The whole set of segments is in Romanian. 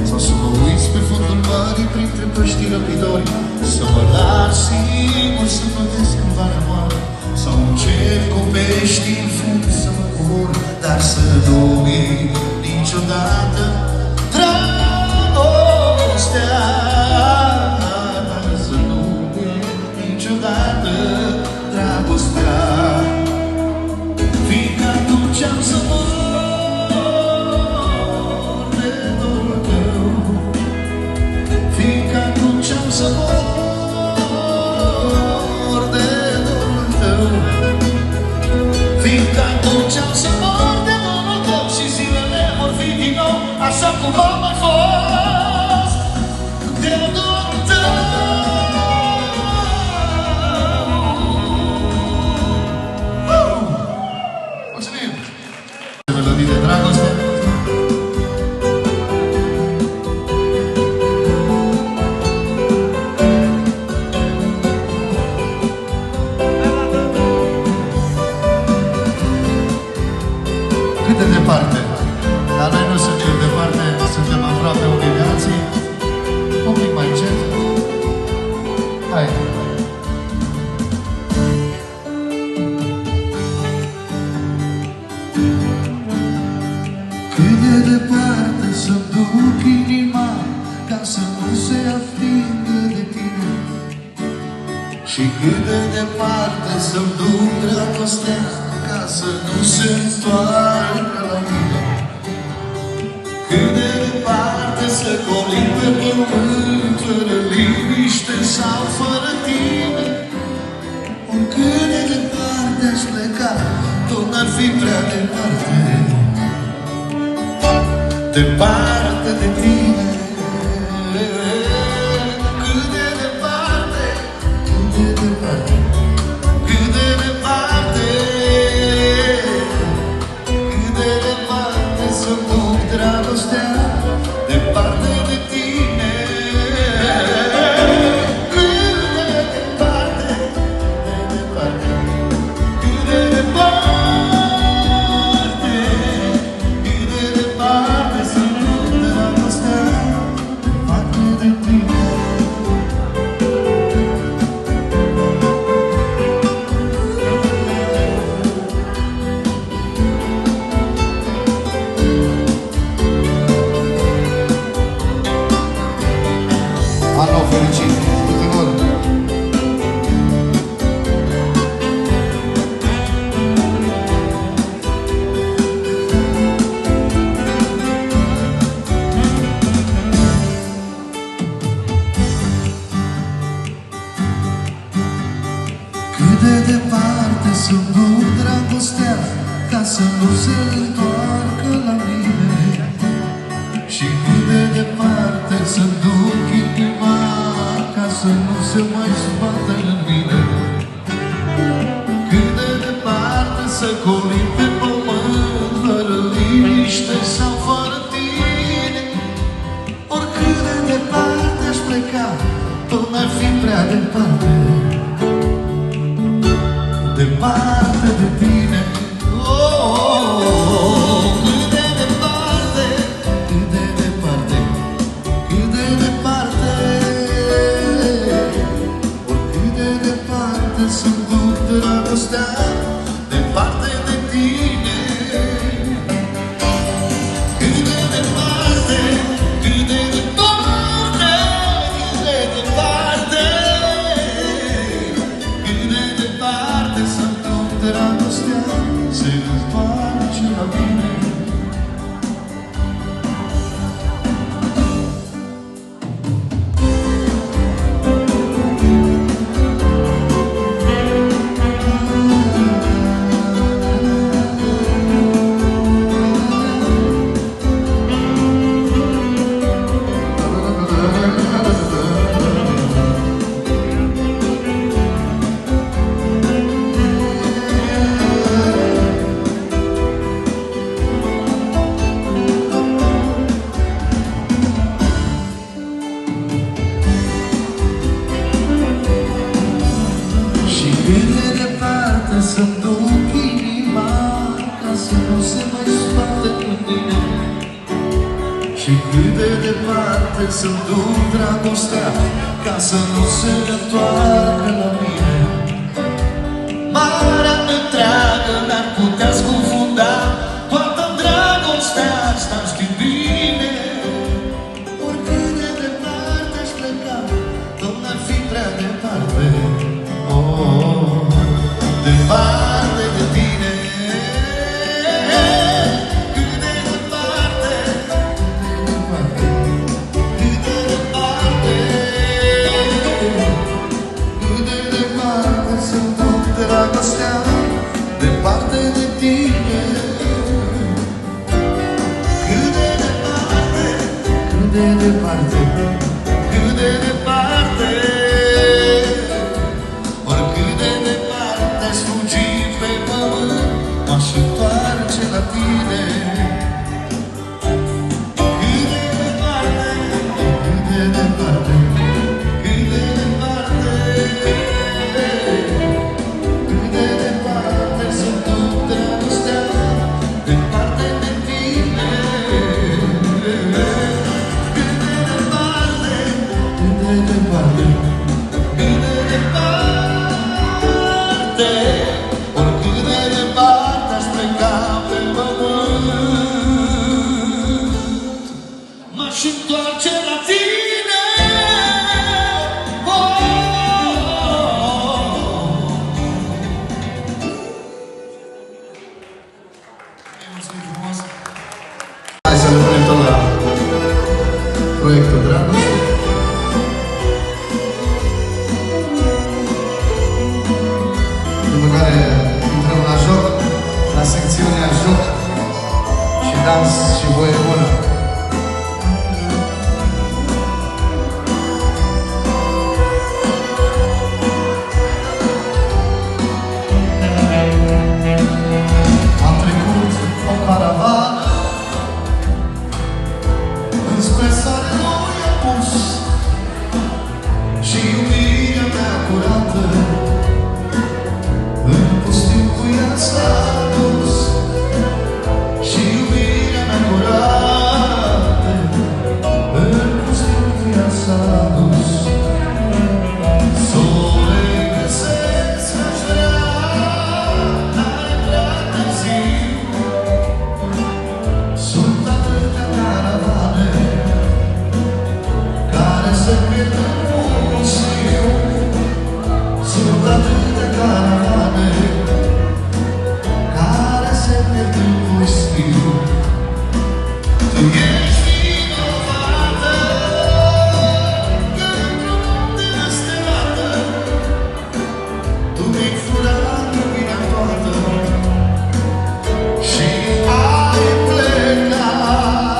Sau să mă uiți pe fundul mării printre păștii răpidori, să mă las singur să plătesc în valea moare, sau încep cu peștii în fund să mă cobor, dar să nu uit niciodată dragostea. Să nu uit niciodată dragostea, fiindcă atunci am să mor de dorul tău, fiindcă atunci am să mor de dorul tău, fiindcă atunci am să mor de dorul tău și zilele vor fi din nou așa cum am mai fost de dorul tău. Mulțumim! Melodii de dragoste. Cât de departe? Dar noi nu suntem departe, suntem aproape unii de alții. Un pic mai încet. Hai! Cât de departe să-mi duc inima ca să nu se atingă de tine, și cât de departe să-mi duc dragostea ca să nu se întoarcă la mine, cât de departe să colim pe pământ fără liniște sau fără tine, oricât de departe aș pleca, tot n-ar fi prea departe, departe de tine. Cât de departe, cât de departe, cât de departe, cât de departe să-mi duc dragostea, departe de tine. Cât de departe, cât de departe, cât de departe să-mi duc dragostea, departe de tine. An nou fericit tuturor! Cât de departe să-mi duc dragostea ca să nu se întoarcă la mine, și cât de departe să-mi duc inima ca să nu se mai zbată în mine, cât de departe să colim pe pământ fără liniște sau fără tine, oricât de departe aș pleca, tot n-ar fi prea departe, departe de tine. Oh, oh, oh, cât de departe, cât de departe, cât de departe, oricât de departe să-mi duc dragostea, departe de tine. Cât de departe, cât de departe, cât de departe, cât de departe să-mi duc dragostea, se întoarce la mine. Să-mi duc inima ca să nu se mai spartă în mine, și cât de departe să-mi duc dragostea, ca să nu se întoarcă la mine. Marea întreagă n-ar putea scufunda toată dragostea asta, știi bine. Oricât de departe aș pleca, tot n-ar fi prea departe, departe de tine. Cât de departe, cât de departe, cât de departe să-mi duc dragostea, departe de tine. Cât de departe, cât de departe, cât de departe, oricât de departe aș fugi pe pământ, m-aș întoarce la tine. Cât de departe, cât de departe, cât de departe, cât de departe să-mi duc dragostea, departe de tine. Cât de departe, cât de departe, cât de departe, oricât de departe aș pleca pe pământ, m-aș întoarce la tine. Mulțumim frumos! Hai să ne punem tot la proiectul Dragoste. După care intrăm la joc, la secțiunea joc și dans și voie bună. Am trecut o caravană înspre soarelui apus și iubirea mea curată în pustiu cu ea s-a dus. Și iubirea mea curată în pustiu cu ea s-a dus. S-o regăsesc aș vrea, dar e prea târziu. Sunt atâtea caravane care se pierd în pustiu. Sunt atâtea caravane care se pierd în pustiu. Tu ești vinovată că într-o noapte nestelată tu mi-ai furat lumina toată și ai plecat.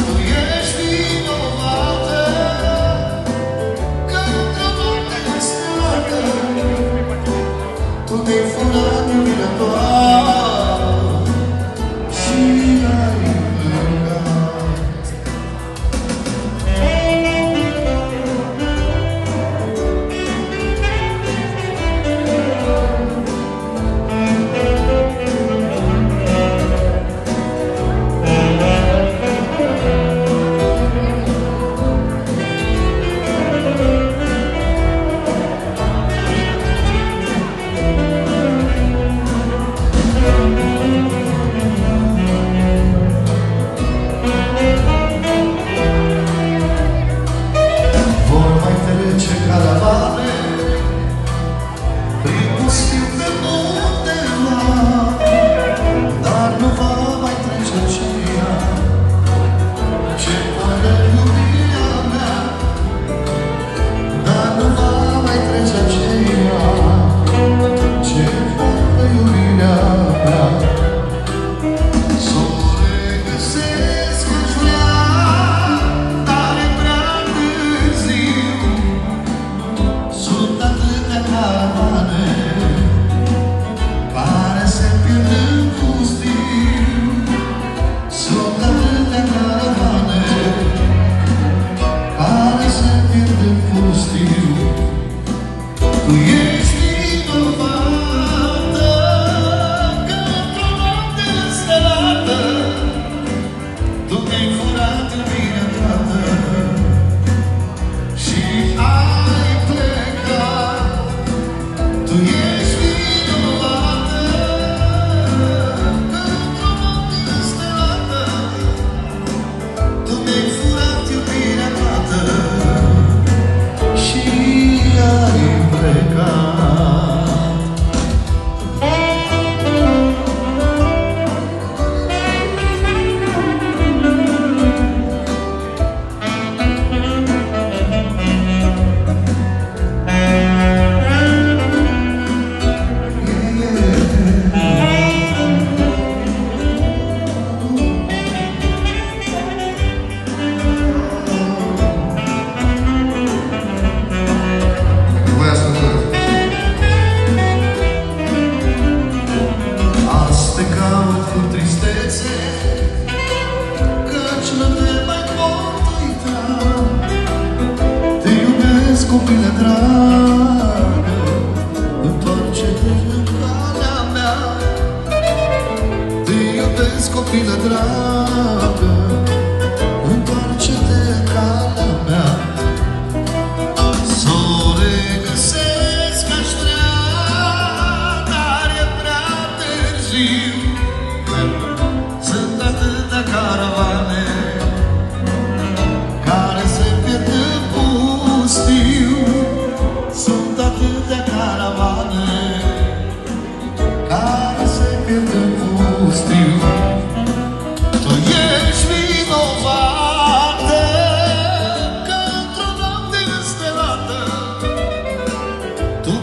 Tu ești vinovată că într-o noapte nestelată tu mi-ai furat lumina toată și ai plecat.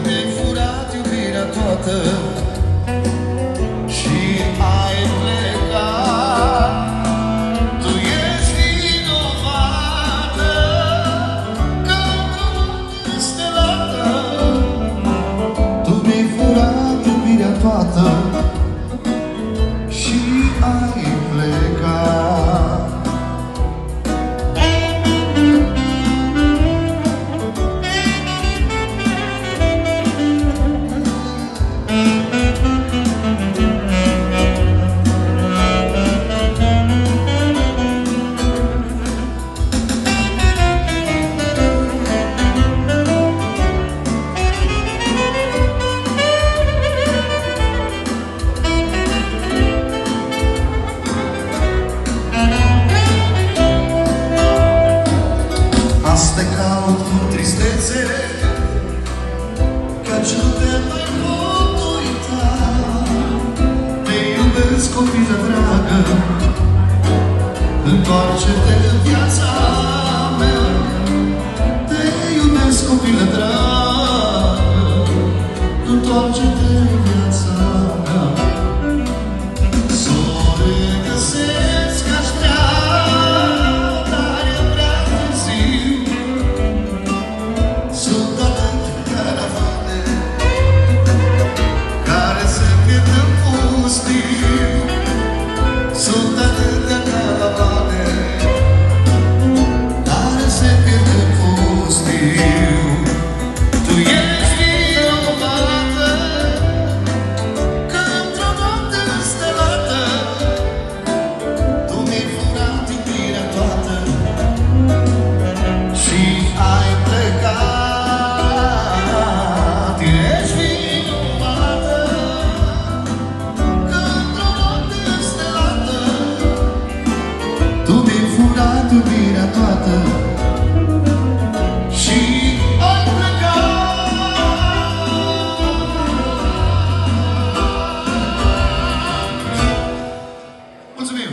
mi-ai furat iubirea toată și ai plecat. Tu ești vinovată că nu stelată. Tu mi-ai furat iubirea toată și ai plecat. Te caut cu tristețe, căci nu te mai pot uita. Te iubesc, copilă dragă, întoarce-te în viața mea. Te iubesc, copilă dragă, întoarce-te în viața mea. Să o regăsesc aș vrea, dar e prea târziu. Sunt atâtea caravane care se pierd în pustiu. Sunt atâtea caravane care se pierd în pustiu. Tu ești vinovată că într-o noapte înstelată tu mi-ai furat iubirea toată și ai plecat. Ești vinovată că într-o noapte înstelată tu mi-ai furat iubirea toată și ai plecat. Mulțumim!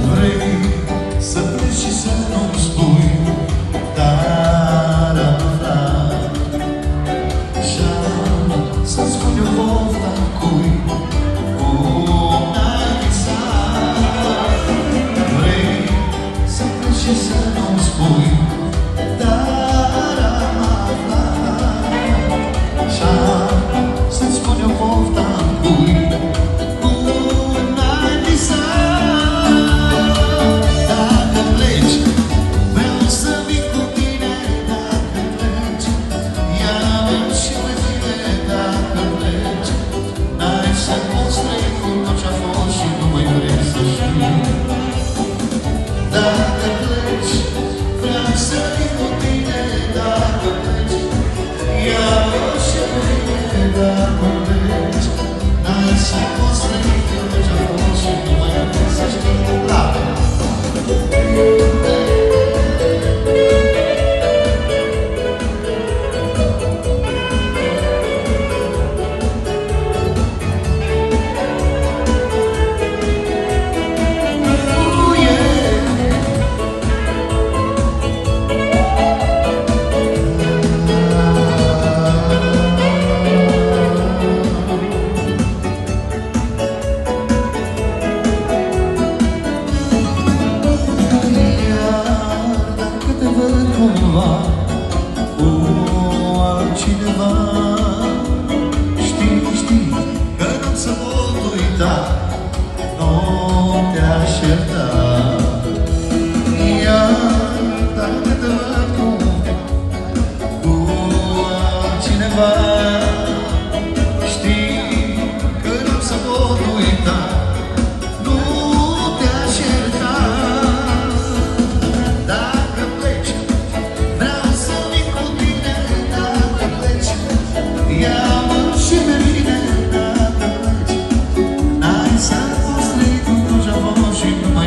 Vrei să pleci și să nu-mi spui, dar am aflat și-am să-ți spun eu pofta cui cum n-ai visat. Vrei să pleci și să nu-mi spui, dar am aflat și-am să-ți spun eu pofta cui cum n-ai visat. Dacă pleci, vreau să vin cu tine. Dacă pleci, ia-mă și pe mine. Dacă pleci, n-ai să poți trăi cu tot ce-a fost și nu mai vrei să știi. Dacă pleci, vreau să vin cu tine. Dacă pleci, ia-mă și pe mine. Dacă pleci, n-ai să poți trăi cu tot ce-a fost și nu mai vrei să știi. Cu altcineva, știi că nu se pot uita, nu te-aș ierta. Iar dacă te văd cu altcineva, știi că nu se pot uita, nu te-aș ierta. Dacă pleci, vreau să vin cu tine. Dacă pleci, ia-mă și pe mine. Dacă pleci, n-ai să poți trăi cu tot ce-a fost și nu mai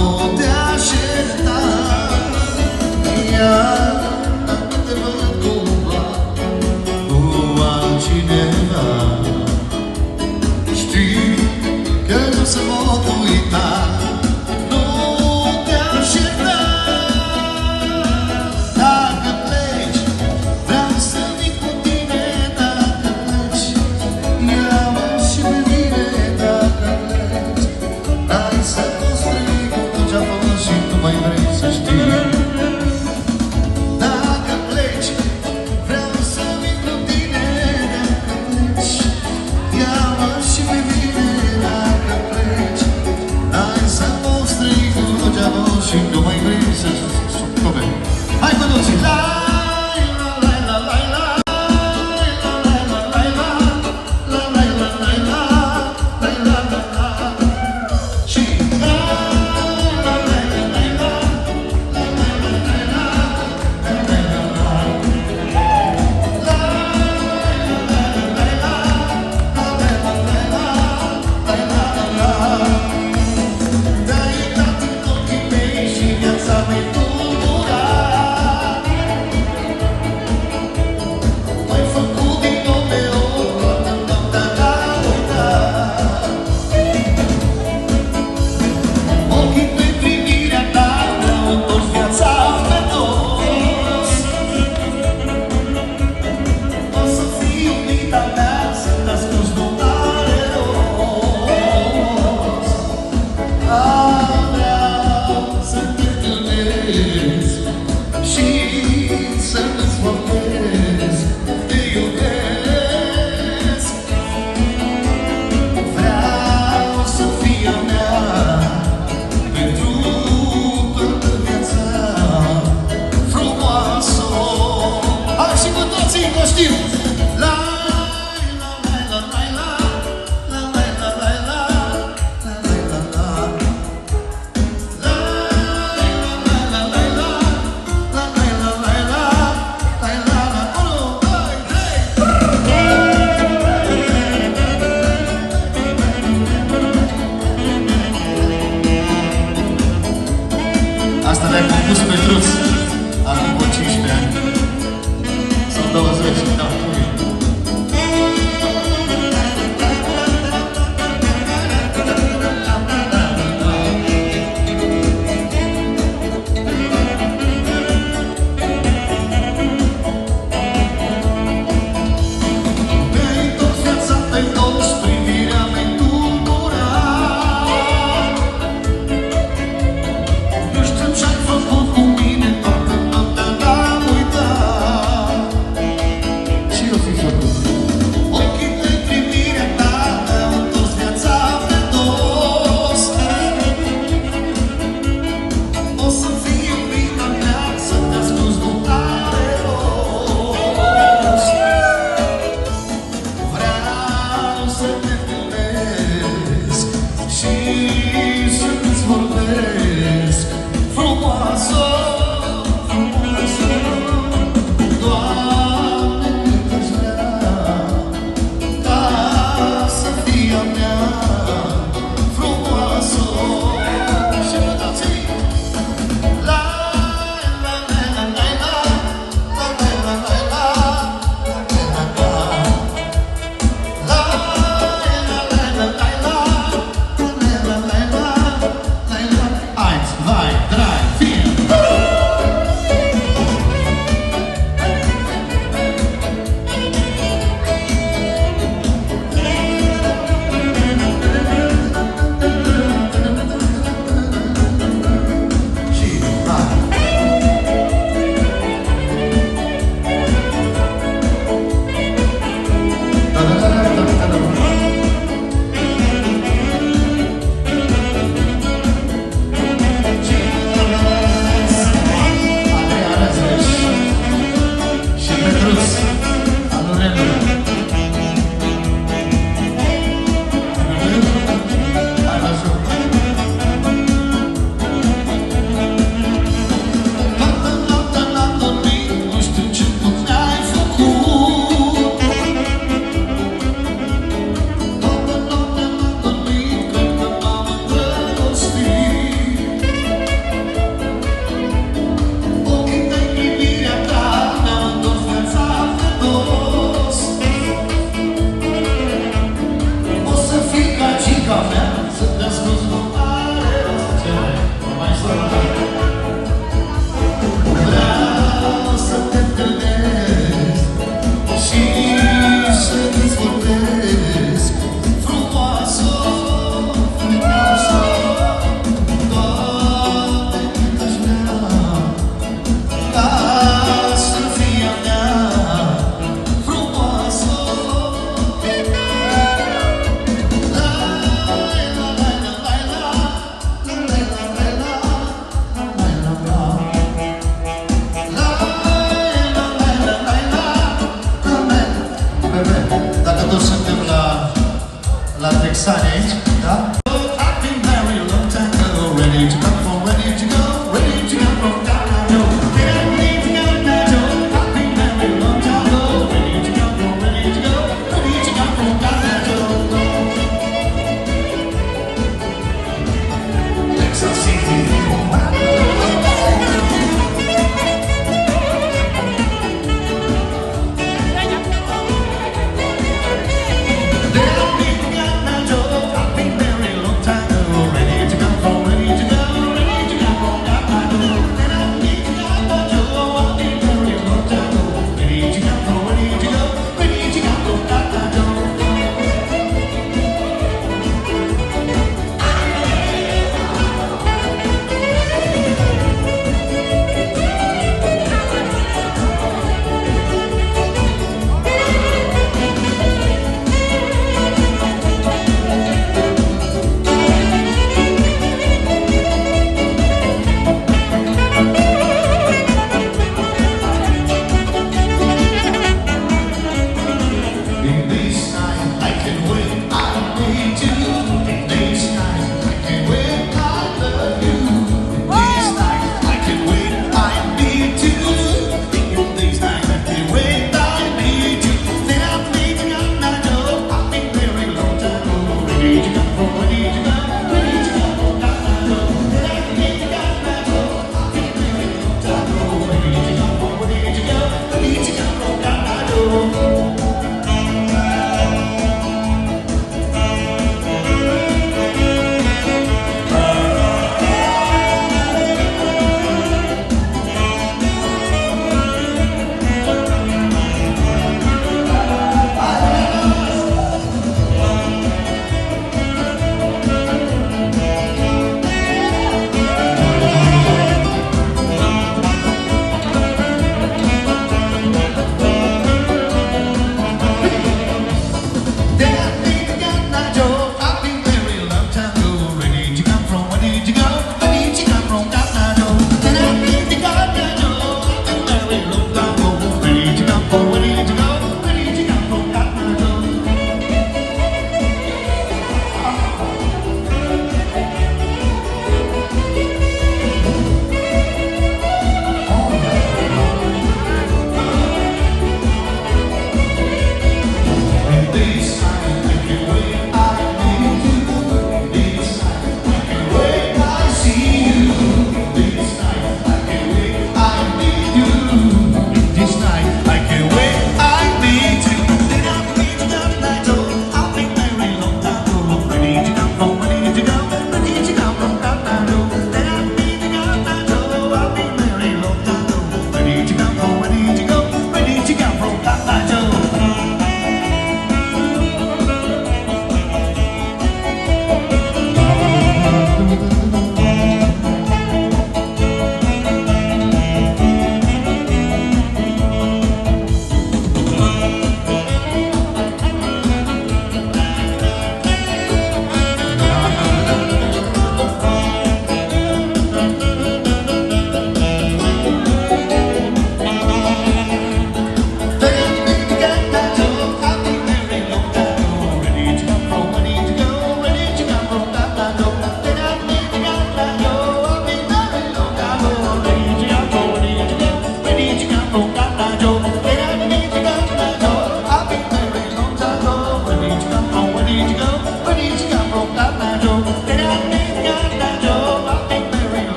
nu te aștepta. Iar te văd cumva cu altcineva, știi că nu se pot uita. Nu te aștepta. Dacă pleci, vreau să vin cu tine. Dacă pleci, ia-mă și pe mine. Dacă pleci, hai să construim cu tot ce-a făcut și tu mai vrei să știi. Dacă pleci, vreau să vin cu tine. Dacă pleci, ia-mă și pe mine. Dacă pleci, hai să construim cu tot ce-a făcut și tu mai vrei să știi. Hai cu toții! Asta le-a compus Petruț acum 15 ani sau 20, da,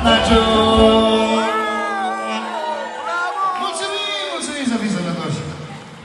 Nacho.